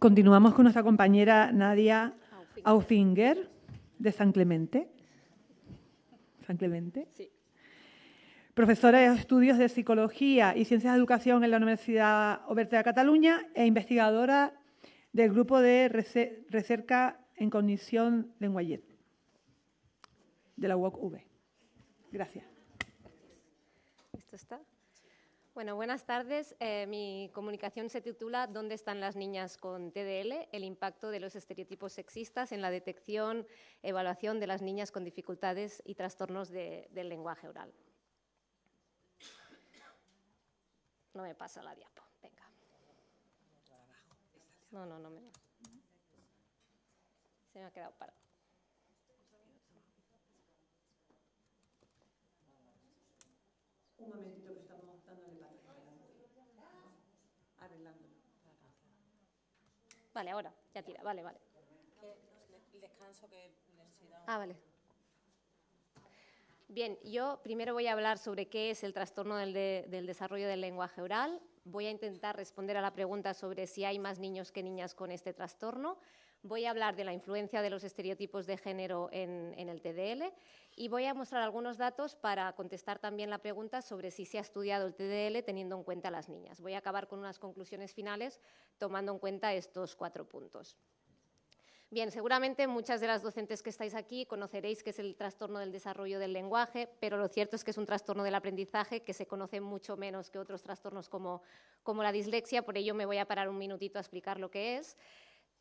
Continuamos con nuestra compañera Nadia Aufinger, de San Clemente. San Clemente. Sí. Profesora de Estudios de Psicología y Ciencias de Educación en la Universidad Oberta de Cataluña e investigadora del Grupo de Recerca en Cognición Lenguayer de la UOC-V. Gracias. ¿Esto está? Bueno, buenas tardes. Mi comunicación se titula ¿Dónde están las niñas con TDL? El impacto de los estereotipos sexistas en la detección, evaluación de las niñas con dificultades y trastornos del lenguaje oral. No me pasa la diapo, venga. No me... Se me ha quedado parado. Un momentito que estamos dándole para arreglándolo. Vale, ahora, ya tira, vale. El descanso que necesitamos. Vale. Bien, yo primero voy a hablar sobre qué es el trastorno del desarrollo del lenguaje oral. Voy a intentar responder a la pregunta sobre si hay más niños que niñas con este trastorno. Voy a hablar de la influencia de los estereotipos de género en el TDL y voy a mostrar algunos datos para contestar también la pregunta sobre si se ha estudiado el TDL teniendo en cuenta a las niñas. Voy a acabar con unas conclusiones finales tomando en cuenta estos 4 puntos. Bien, seguramente muchas de las docentes que estáis aquí conoceréis qué es el trastorno del desarrollo del lenguaje, pero lo cierto es que es un trastorno del aprendizaje que se conoce mucho menos que otros trastornos como la dislexia, por ello me voy a parar un minutito a explicar lo que es.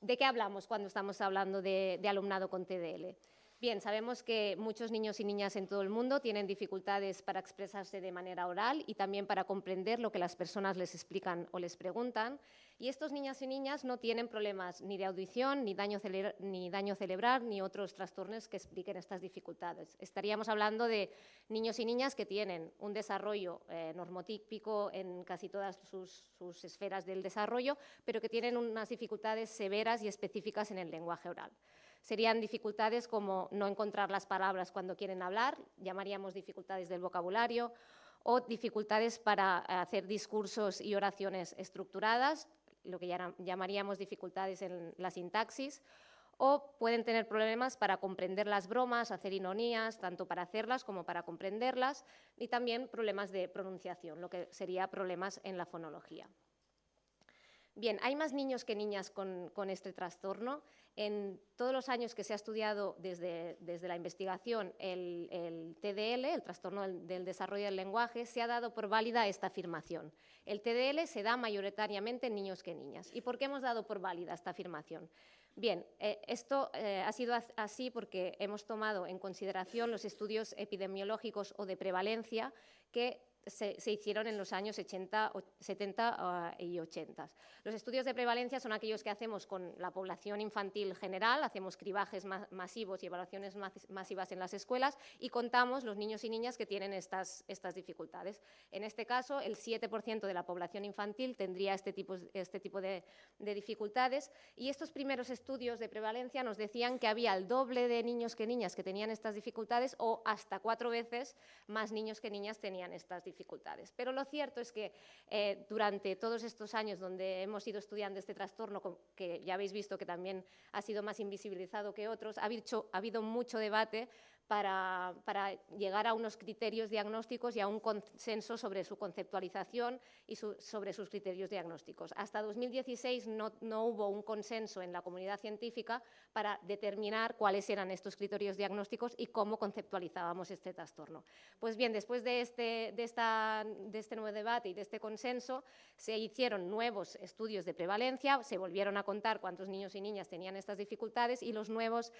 ¿De qué hablamos cuando estamos hablando de alumnado con TDL? Bien, sabemos que muchos niños y niñas en todo el mundo tienen dificultades para expresarse de manera oral y también para comprender lo que las personas les explican o les preguntan. Y estos niños y niñas no tienen problemas ni de audición, ni daño cerebral, ni otros trastornos que expliquen estas dificultades. Estaríamos hablando de niños y niñas que tienen un desarrollo normotípico en casi todas sus esferas del desarrollo, pero que tienen unas dificultades severas y específicas en el lenguaje oral. Serían dificultades como no encontrar las palabras cuando quieren hablar, llamaríamos dificultades del vocabulario, o dificultades para hacer discursos y oraciones estructuradas, lo que llamaríamos dificultades en la sintaxis, o pueden tener problemas para comprender las bromas, hacer ironías, tanto para hacerlas como para comprenderlas, y también problemas de pronunciación, lo que sería problemas en la fonología. Bien, hay más niños que niñas con este trastorno. En todos los años que se ha estudiado desde la investigación el TDL, el trastorno del desarrollo del lenguaje, se ha dado por válida esta afirmación. El TDL se da mayoritariamente en niños que en niñas. ¿Y por qué hemos dado por válida esta afirmación? Bien, esto ha sido así porque hemos tomado en consideración los estudios epidemiológicos o de prevalencia que se hicieron en los años 70 y 80. Los estudios de prevalencia son aquellos que hacemos con la población infantil general, hacemos cribajes masivos y evaluaciones masivas en las escuelas y contamos los niños y niñas que tienen estas dificultades. En este caso, el 7% de la población infantil tendría este tipo de dificultades y estos primeros estudios de prevalencia nos decían que había el doble de niños que niñas que tenían estas dificultades o hasta 4 veces más niños que niñas tenían estas dificultades. Pero lo cierto es que durante todos estos años donde hemos ido estudiando este trastorno, que ya habéis visto que también ha sido más invisibilizado que otros, ha habido mucho debate para llegar a unos criterios diagnósticos y a un consenso sobre su conceptualización y sobre sus criterios diagnósticos. Hasta 2016 no hubo un consenso en la comunidad científica para determinar cuáles eran estos criterios diagnósticos y cómo conceptualizábamos este trastorno. Pues bien, después de este nuevo debate y de este consenso, se hicieron nuevos estudios de prevalencia, se volvieron a contar cuántos niños y niñas tenían estas dificultades y los nuevos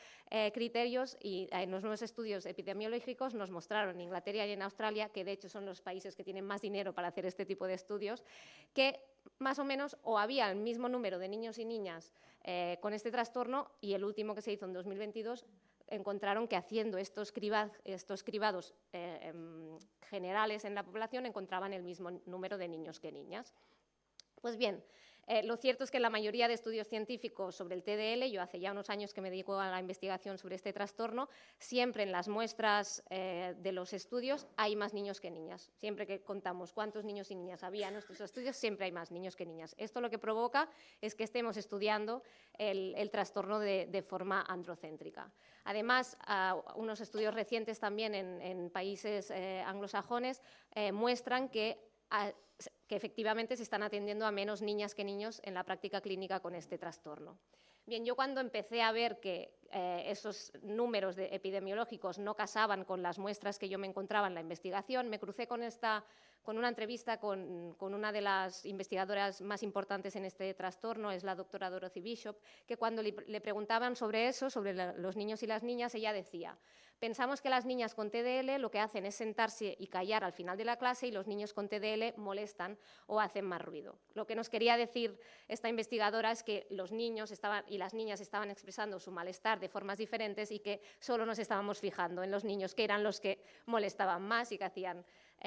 criterios y los nuevos estudios epidemiológicos nos mostraron en Inglaterra y en Australia, que de hecho son los países que tienen más dinero para hacer este tipo de estudios, que más o menos o había el mismo número de niños y niñas con este trastorno y el último que se hizo en 2022 encontraron que haciendo estos cribados generales en la población encontraban el mismo número de niños que niñas. Pues bien, Lo cierto es que la mayoría de estudios científicos sobre el TDL, yo hace ya unos años que me dedico a la investigación sobre este trastorno, siempre en las muestras de los estudios hay más niños que niñas. Siempre que contamos cuántos niños y niñas había en nuestros estudios, siempre hay más niños que niñas. Esto lo que provoca es que estemos estudiando el trastorno de forma androcéntrica. Además, unos estudios recientes también en países anglosajones muestran que efectivamente se están atendiendo a menos niñas que niños en la práctica clínica con este trastorno. Bien, yo cuando empecé a ver que esos números epidemiológicos no casaban con las muestras que yo me encontraba en la investigación, me crucé con una entrevista con una de las investigadoras más importantes en este trastorno, es la doctora Dorothy Bishop, que cuando le preguntaban sobre eso, sobre los niños y las niñas, ella decía: pensamos que las niñas con TDL lo que hacen es sentarse y callar al final de la clase y los niños con TDL molestan o hacen más ruido. Lo que nos quería decir esta investigadora es que los niños y las niñas estaban expresando su malestar de formas diferentes y que solo nos estábamos fijando en los niños, que eran los que molestaban más y que hacían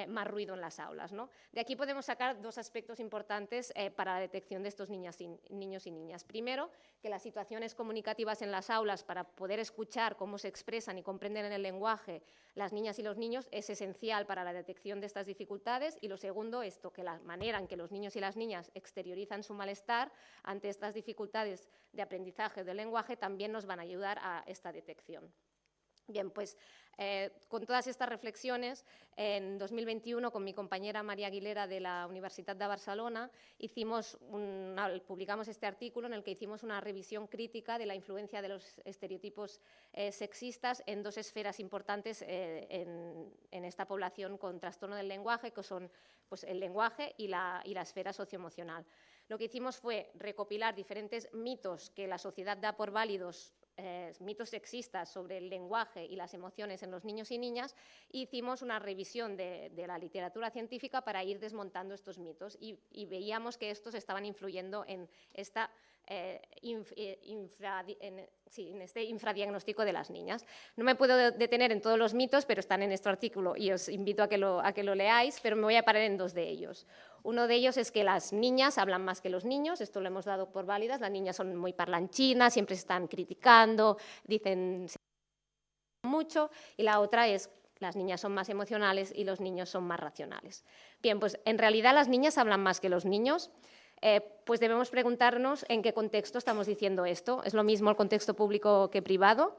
más ruido en las aulas, ¿no? De aquí podemos sacar dos aspectos importantes para la detección de estos niños y niñas. Primero, que las situaciones comunicativas en las aulas para poder escuchar cómo se expresan y comprenden en el lenguaje las niñas y los niños es esencial para la detección de estas dificultades. Y lo segundo, que la manera en que los niños y las niñas exteriorizan su malestar ante estas dificultades de aprendizaje del lenguaje también nos van a ayudar a esta detección. Bien, pues con todas estas reflexiones, en 2021, con mi compañera María Aguilera de la Universitat de Barcelona, publicamos este artículo en el que hicimos una revisión crítica de la influencia de los estereotipos sexistas en dos esferas importantes en esta población con trastorno del lenguaje, que son pues, el lenguaje y la esfera socioemocional. Lo que hicimos fue recopilar diferentes mitos que la sociedad da por válidos, mitos sexistas sobre el lenguaje y las emociones en los niños y niñas, e hicimos una revisión de la literatura científica para ir desmontando estos mitos y veíamos que estos estaban influyendo en esta en este infradiagnóstico de las niñas. No me puedo detener en todos los mitos, pero están en este artículo y os invito a que lo leáis, pero me voy a parar en dos de ellos. Uno de ellos es que las niñas hablan más que los niños, esto lo hemos dado por válidas, las niñas son muy parlanchinas, siempre se están criticando, dicen mucho, y la otra es las niñas son más emocionales y los niños son más racionales. Bien, pues en realidad las niñas hablan más que los niños. Pues debemos preguntarnos en qué contexto estamos diciendo esto. ¿Es lo mismo el contexto público que privado?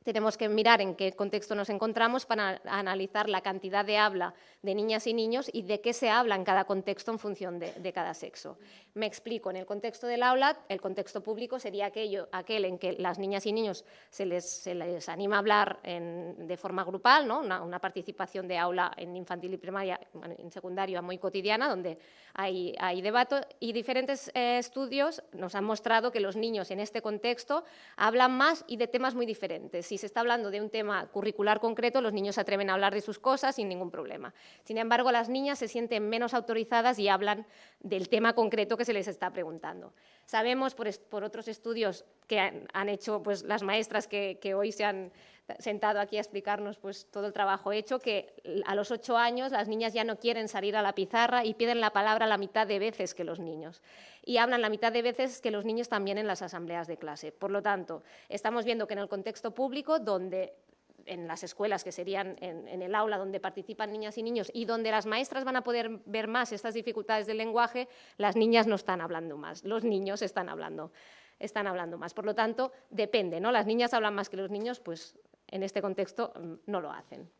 Tenemos que mirar en qué contexto nos encontramos para analizar la cantidad de habla de niñas y niños y de qué se habla en cada contexto en función de cada sexo. Me explico, en el contexto del aula, el contexto público sería aquel en que las niñas y niños se les anima a hablar de forma grupal, ¿no? Una participación de aula en infantil y primaria, en secundaria muy cotidiana, donde hay debate, y diferentes estudios nos han mostrado que los niños en este contexto hablan más y de temas muy diferentes. Si se está hablando de un tema curricular concreto, los niños se atreven a hablar de sus cosas sin ningún problema. Sin embargo, las niñas se sienten menos autorizadas y hablan del tema concreto que se les está preguntando. Sabemos por otros estudios que han hecho pues, las maestras que hoy se han sentado aquí a explicarnos pues, todo el trabajo hecho, que a los 8 años las niñas ya no quieren salir a la pizarra y piden la palabra la mitad de veces que los niños. Y hablan la mitad de veces que los niños también en las asambleas de clase. Por lo tanto, estamos viendo que en el contexto público, donde en las escuelas, que serían en el aula donde participan niñas y niños y donde las maestras van a poder ver más estas dificultades del lenguaje, las niñas no están hablando más, los niños están hablando más. Por lo tanto, depende, ¿no? Las niñas hablan más que los niños, pues en este contexto no lo hacen.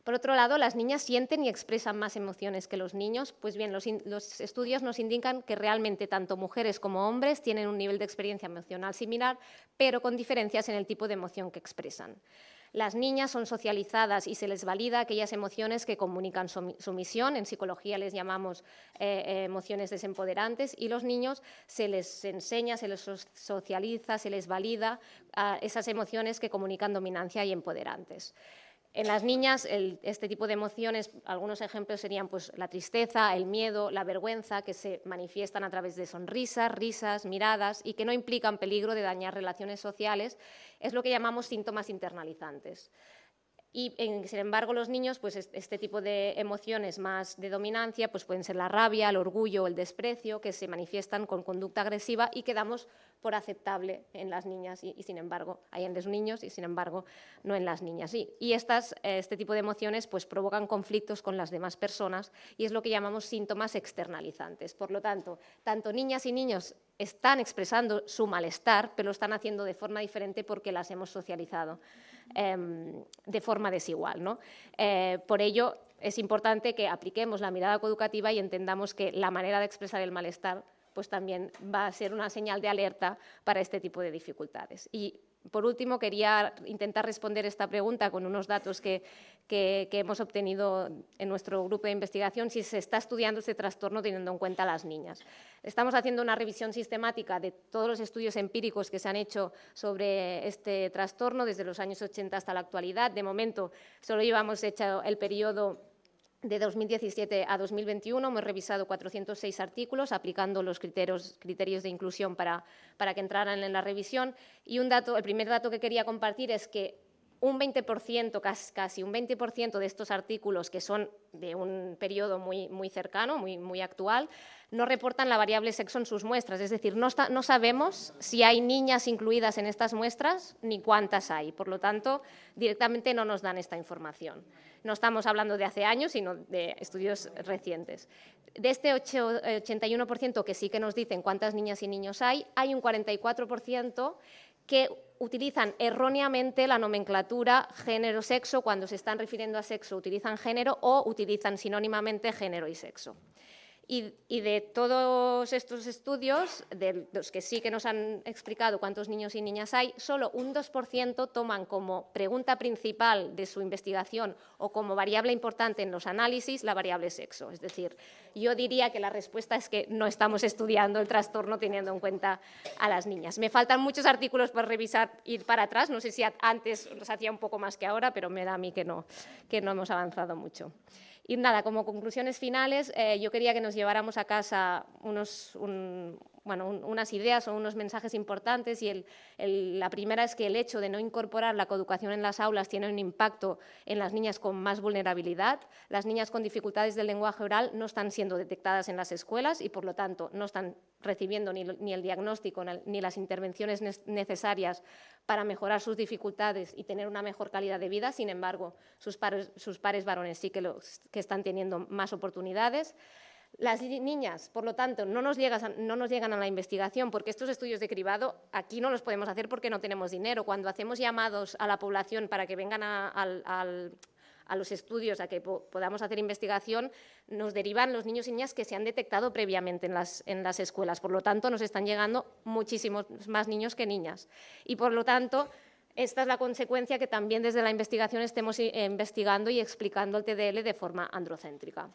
Por otro lado, las niñas sienten y expresan más emociones que los niños. Pues bien, los estudios nos indican que realmente tanto mujeres como hombres tienen un nivel de experiencia emocional similar, pero con diferencias en el tipo de emoción que expresan. Las niñas son socializadas y se les valida aquellas emociones que comunican sumisión. En psicología les llamamos emociones desempoderantes, y los niños se les enseña, se les socializa, se les valida esas emociones que comunican dominancia y empoderantes. En las niñas, este tipo de emociones, algunos ejemplos serían pues, la tristeza, el miedo, la vergüenza, que se manifiestan a través de sonrisas, risas, miradas y que no implican peligro de dañar relaciones sociales, es lo que llamamos síntomas internalizantes. Y, sin embargo, los niños, pues este tipo de emociones más de dominancia, pues pueden ser la rabia, el orgullo o el desprecio, que se manifiestan con conducta agresiva y que damos por aceptable en las niñas y sin embargo, hay en los niños y sin embargo no en las niñas. Y este tipo de emociones pues provocan conflictos con las demás personas y es lo que llamamos síntomas externalizantes. Por lo tanto, tanto niñas y niños están expresando su malestar, pero lo están haciendo de forma diferente porque las hemos socializado de forma desigual, ¿no? Por ello, es importante que apliquemos la mirada coeducativa y entendamos que la manera de expresar el malestar pues también va a ser una señal de alerta para este tipo de dificultades. Y, por último, quería intentar responder esta pregunta con unos datos que hemos obtenido en nuestro grupo de investigación, si se está estudiando este trastorno teniendo en cuenta a las niñas. Estamos haciendo una revisión sistemática de todos los estudios empíricos que se han hecho sobre este trastorno desde los años 80 hasta la actualidad. De momento, solo llevamos hecho el periodo de 2017 a 2021, hemos revisado 406 artículos aplicando los criterios de inclusión para que entraran en la revisión. Y el primer dato que quería compartir es que un 20%, casi un 20% de estos artículos, que son de un periodo muy cercano, muy actual, no reportan la variable sexo en sus muestras. Es decir, no sabemos si hay niñas incluidas en estas muestras ni cuántas hay. Por lo tanto, directamente no nos dan esta información. No estamos hablando de hace años, sino de estudios recientes. De este 81% que sí que nos dicen cuántas niñas y niños hay un 44% que utilizan erróneamente la nomenclatura género-sexo. Cuando se están refiriendo a sexo utilizan género o utilizan sinónimamente género y sexo. Y de todos estos estudios, de los que sí que nos han explicado cuántos niños y niñas hay, solo un 2% toman como pregunta principal de su investigación o como variable importante en los análisis la variable sexo. Es decir, yo diría que la respuesta es que no estamos estudiando el trastorno teniendo en cuenta a las niñas. Me faltan muchos artículos por revisar, ir para atrás. No sé si antes los hacía un poco más que ahora, pero me da a mí que no hemos avanzado mucho. Y nada, como conclusiones finales, yo quería que nos lleváramos a casa unas ideas o unos mensajes importantes y la primera es que el hecho de no incorporar la coeducación en las aulas tiene un impacto en las niñas con más vulnerabilidad. Las niñas con dificultades del lenguaje oral no están siendo detectadas en las escuelas y, por lo tanto, no están recibiendo ni el diagnóstico ni las intervenciones necesarias para mejorar sus dificultades y tener una mejor calidad de vida. Sin embargo, sus pares varones sí que están teniendo más oportunidades. Las niñas, por lo tanto, no nos llegan a la investigación porque estos estudios de cribado aquí no los podemos hacer porque no tenemos dinero. Cuando hacemos llamados a la población para que vengan a los estudios, a que podamos hacer investigación, nos derivan los niños y niñas que se han detectado previamente en las escuelas. Por lo tanto, nos están llegando muchísimos más niños que niñas. Y, por lo tanto, esta es la consecuencia que también desde la investigación estemos investigando y explicando el TDL de forma androcéntrica.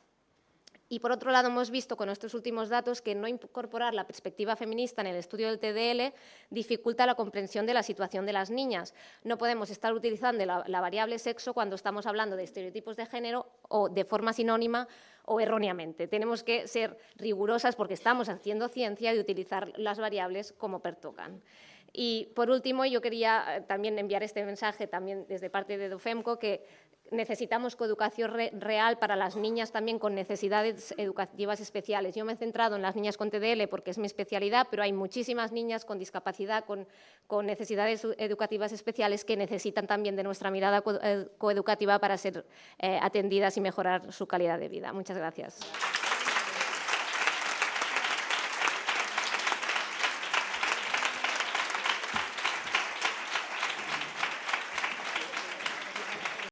Y, por otro lado, hemos visto con estos últimos datos que no incorporar la perspectiva feminista en el estudio del TDL dificulta la comprensión de la situación de las niñas. No podemos estar utilizando la variable sexo cuando estamos hablando de estereotipos de género o de forma sinónima o erróneamente. Tenemos que ser rigurosas porque estamos haciendo ciencia y utilizar las variables como pertocan. Y, por último, yo quería también enviar este mensaje también desde parte de Dofemco, que necesitamos coeducación real para las niñas también con necesidades educativas especiales. Yo me he centrado en las niñas con TDL porque es mi especialidad, pero hay muchísimas niñas con discapacidad, con necesidades educativas especiales que necesitan también de nuestra mirada coeducativa para ser atendidas y mejorar su calidad de vida. Muchas gracias.